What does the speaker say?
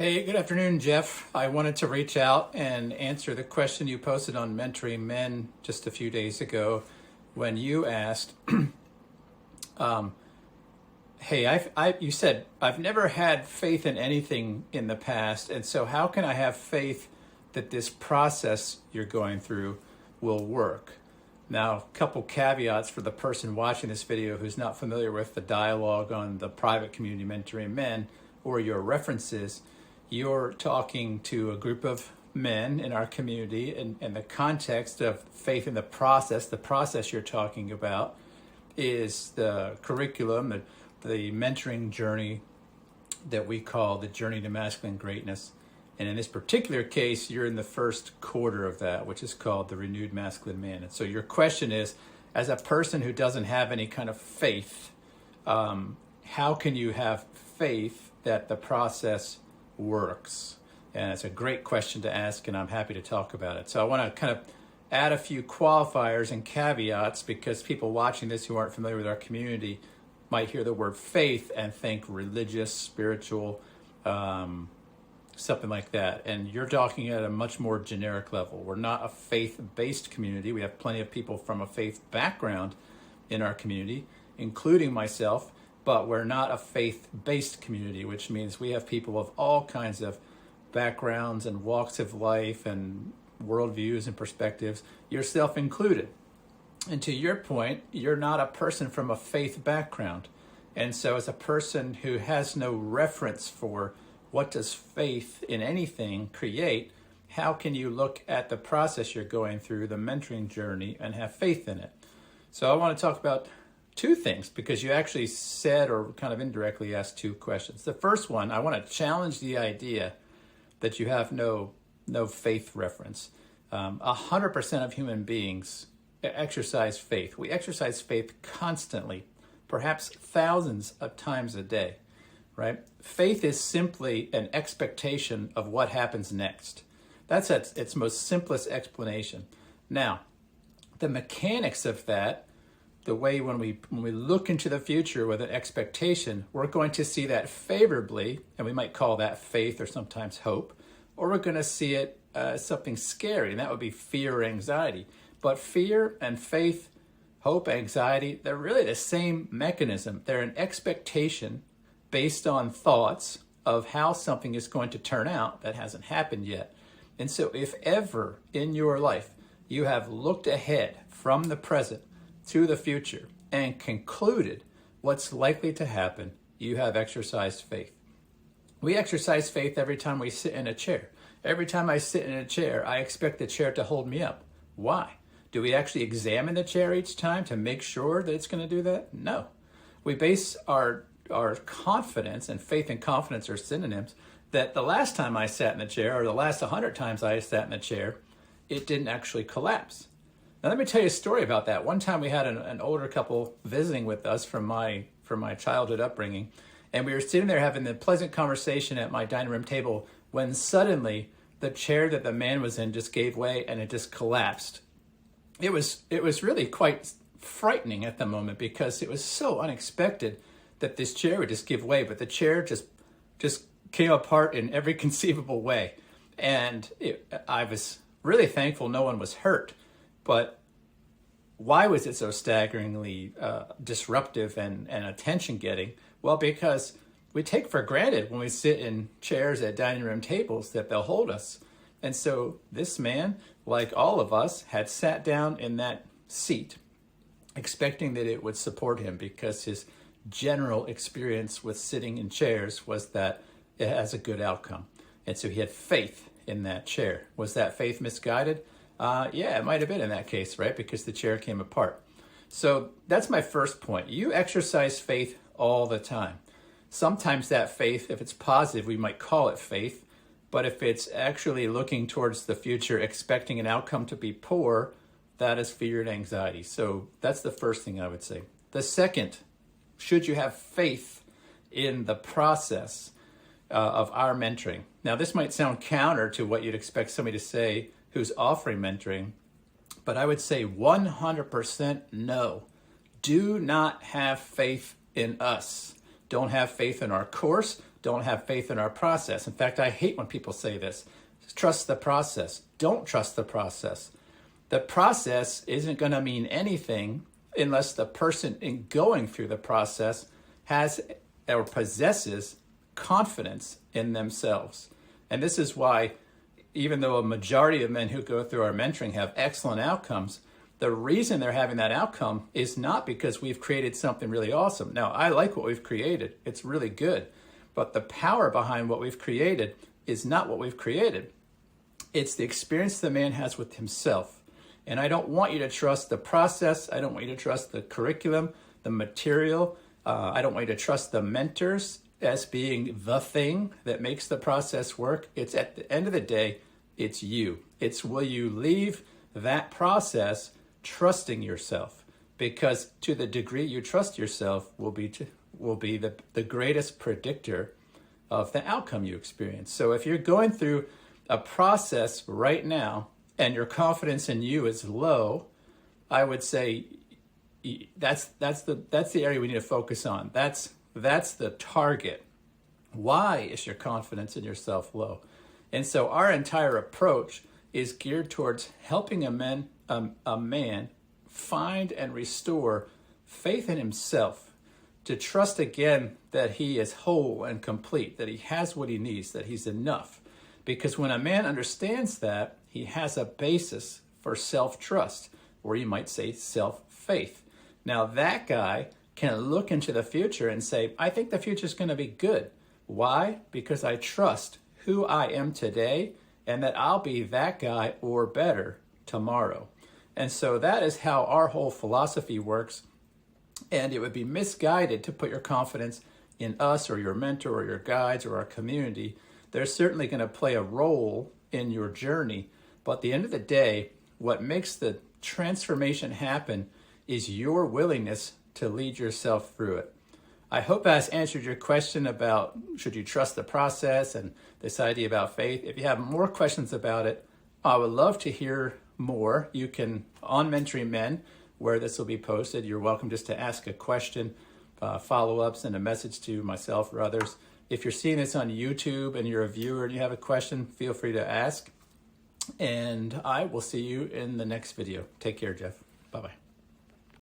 Hey, good afternoon, Jeff. I wanted to reach out and answer the question you posted on Mentoring Men just a few days ago when you asked, hey, you said, I've never had faith in anything in the past, and so how can I have faith that this process you're going through will work? Now, a couple caveats for the person watching this video who's not familiar with the dialogue on the private community Mentoring Men or your references. You're talking to a group of men in our community in the context of faith in the process. The process you're talking about is the curriculum, the mentoring journey that we call the Journey to Masculine Greatness. And in this particular case, you're in the first quarter of that, which is called the Renewed Masculine Man. And so your question is, as a person who doesn't have any kind of faith, how can you have faith that the process works? And it's a great question to ask, and I'm happy to talk about it. So I want to kind of add a few qualifiers and caveats because people watching this who aren't familiar with our community might hear the word faith and think religious, spiritual, something like that. And you're talking at a much more generic level. We're not a faith-based community. We have plenty of people from a faith background in our community, including myself. But we're not a faith-based community, which means we have people of all kinds of backgrounds and walks of life and worldviews and perspectives, yourself included. And to your point, you're not a person from a faith background. And so as a person who has no reference for what does faith in anything create, how can you look at the process you're going through, the mentoring journey, and have faith in it? So I want to talk about two things, because you actually said or kind of indirectly asked two questions. The first one, I want to challenge the idea that you have no faith reference. 100% of human beings exercise faith. We exercise faith constantly, perhaps thousands of times a day, right? Faith is simply an expectation of what happens next. That's its most simplest explanation. Now, the mechanics of that, the way when we look into the future with an expectation, we're going to see that favorably, and we might call that faith or sometimes hope, or we're going to see it as something scary, and that would be fear or anxiety. But fear and faith, hope, anxiety, they're really the same mechanism. They're an expectation based on thoughts of how something is going to turn out that hasn't happened yet. And so if ever in your life you have looked ahead from the present to the future and concluded what's likely to happen, you have exercised faith. We exercise faith every time we sit in a chair. Every time I sit in a chair, I expect the chair to hold me up. Why? Do we actually examine the chair each time to make sure that it's going to do that? No. We base our confidence, and faith and confidence are synonyms, that the last time I sat in the chair, or the last 100 times I sat in the chair, it didn't actually collapse. Now, let me tell you a story about that. One time we had an older couple visiting with us from my childhood upbringing, and we were sitting there having the pleasant conversation at my dining room table when suddenly the chair that the man was in just gave way and it just collapsed. It was really quite frightening at the moment because it was so unexpected that this chair would just give way, but the chair just came apart in every conceivable way. And I was really thankful no one was hurt. But why was it so staggeringly disruptive and attention-getting? Well, because we take for granted when we sit in chairs at dining room tables that they'll hold us. And so this man, like all of us, had sat down in that seat expecting that it would support him because his general experience with sitting in chairs was that it has a good outcome. And so he had faith in that chair. Was that faith misguided? Yeah, it might have been in that case, right? Because the chair came apart. So that's my first point. You exercise faith all the time. Sometimes that faith, if it's positive, we might call it faith. But if it's actually looking towards the future, expecting an outcome to be poor, that is fear and anxiety. So that's the first thing I would say. The second, should you have faith in the process of our mentoring? Now, this might sound counter to what you'd expect somebody to say who's offering mentoring, but I would say 100% no. Do not have faith in us. Don't have faith in our course. don't have faith in our process. In fact, I hate when people say this. Trust the process. Don't trust the process. The process isn't going to mean anything unless the person in going through the process has or possesses confidence in themselves. And this is why, even though a majority of men who go through our mentoring have excellent outcomes, the reason they're having that outcome is not because we've created something really awesome. Now, I like what we've created. It's really good. But the power behind what we've created is not what we've created. It's the experience the man has with himself. And I don't want you to trust the process. I don't want you to trust the curriculum, the material. I don't want you to trust the mentors as being the thing that makes the process work. It's at the end of the day, it's you. It's will you leave that process trusting yourself? Because to the degree you trust yourself will be the greatest predictor of the outcome you experience. So if you're going through a process right now and your confidence in you is low, I would say that's the area we need to focus on. That's the target. Why is your confidence in yourself low? And so our entire approach is geared towards helping a man find and restore faith in himself, to trust again that he is whole and complete, that he has what he needs, that he's enough. Because when a man understands that, he has a basis for self-trust, or you might say self-faith. Now that guy can look into the future and say, I think the future is going to be good. Why? Because I trust who I am today and that I'll be that guy or better tomorrow. And so that is how our whole philosophy works. And it would be misguided to put your confidence in us or your mentor or your guides or our community. They're certainly going to play a role in your journey. But at the end of the day, what makes the transformation happen is your willingness to lead yourself through it. I hope that's answered your question about should you trust the process and this idea about faith. If you have more questions about it, I would love to hear more. You can, on Mentoring Men, where this will be posted, you're welcome just to ask a question, follow-ups, and a message to myself or others. If you're seeing this on YouTube and you're a viewer and you have a question, feel free to ask. And I will see you in the next video. Take care, Jeff. Bye-bye.